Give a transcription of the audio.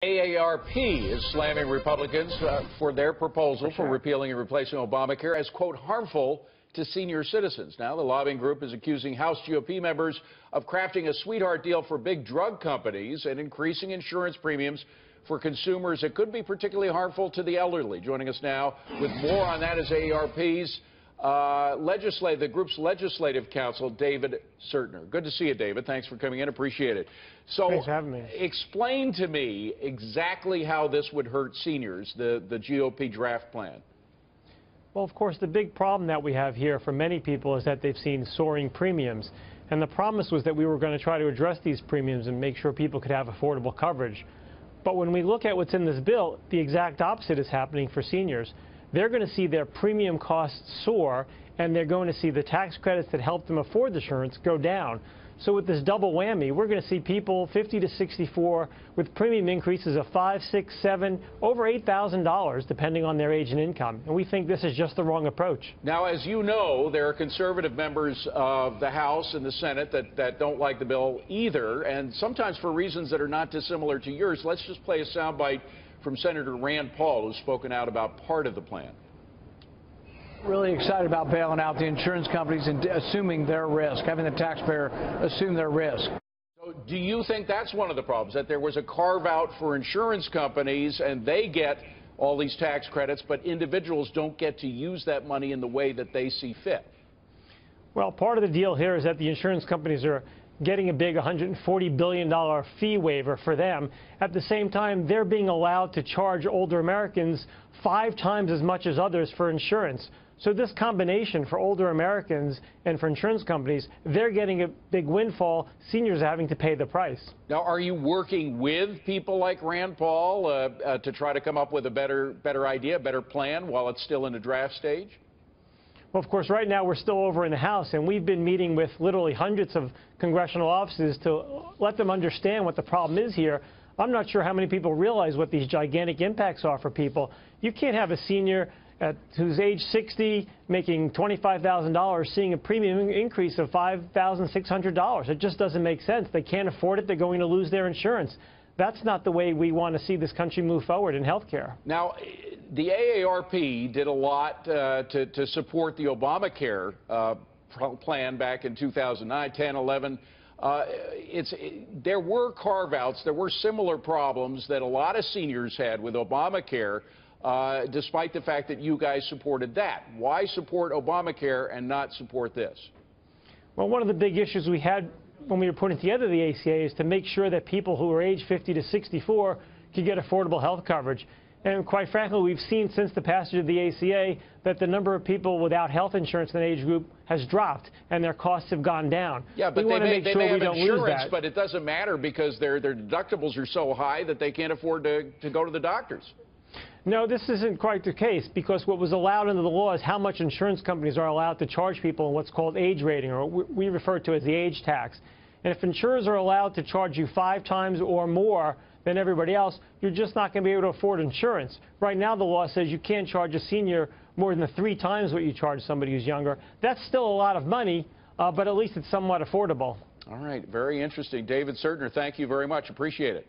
AARP is slamming Republicans for their proposal for repealing and replacing Obamacare as, quote, harmful to senior citizens. Now, the lobbying group is accusing House GOP members of crafting a sweetheart deal for big drug companies and increasing insurance premiums for consumers that could be particularly harmful to the elderly. Joining us now with more on that is AARP's the group's legislative counsel, David Certner. Good to see you, David. Thanks for coming in. Appreciate it. So, thanks for having me. Explain to me exactly how this would hurt seniors, the GOP draft plan. Well, of course, the big problem that we have here for many people is that they've seen soaring premiums. And the promise was that we were going to try to address these premiums and make sure people could have affordable coverage. But when we look at what's in this bill, the exact opposite is happening for seniors. They're going to see their premium costs soar, and they're going to see the tax credits that help them afford the insurance go down. So with this double whammy, we're going to see people 50 to 64 with premium increases of $5, $6, $7, over $8,000, depending on their age and income. And we think this is just the wrong approach. Now, as you know, there are conservative members of the House and the Senate that don't like the bill either, and sometimes for reasons that are not dissimilar to yours. Let's just play a soundbite from Senator Rand Paul, who's spoken out about part of the plan. Really excited about bailing out the insurance companies and assuming their risk, having the taxpayer assume their risk. So do you think that's one of the problems, that there was a carve-out for insurance companies and they get all these tax credits, but individuals don't get to use that money in the way that they see fit? Well, part of the deal here is that the insurance companies are getting a big $140 billion fee waiver for them. At the same time, they're being allowed to charge older Americans 5 times as much as others for insurance. So this combination for older Americans and for insurance companies, they're getting a big windfall. Seniors are having to pay the price. Now, are you working with people like Rand Paul to try to come up with a better idea, a better plan while it's still in the draft stage? Well, of course, right now we're still over in the House, and we've been meeting with literally hundreds of congressional offices to let them understand what the problem is here. I'm not sure how many people realize what these gigantic impacts are for people. You can't have a senior who's age 60 making $25,000 seeing a premium increase of $5,600. It just doesn't make sense. They can't afford it. They're going to lose their insurance. That's not the way we want to see this country move forward in health care. Now, the AARP did a lot to support the Obamacare plan back in 2009, 10, 11. There were carve-outs. There were similar problems that a lot of seniors had with Obamacare, despite the fact that you guys supported that. Why support Obamacare and not support this? Well, one of the big issues we had when we were putting together the ACA is to make sure that people who are age 50 to 64 could get affordable health coverage. And quite frankly, we've seen since the passage of the ACA that the number of people without health insurance in that age group has dropped and their costs have gone down. Yeah, but they may have insurance, but it doesn't matter because their deductibles are so high that they can't afford to go to the doctors. No, this isn't quite the case, because what was allowed under the law is how much insurance companies are allowed to charge people in what's called age rating, or we refer to as the age tax. And if insurers are allowed to charge you 5 times or more than everybody else, you're just not going to be able to afford insurance. Right now, the law says you can't charge a senior more than 3 times what you charge somebody who's younger. That's still a lot of money, but at least it's somewhat affordable. All right. Very interesting. David Certner, thank you very much. Appreciate it.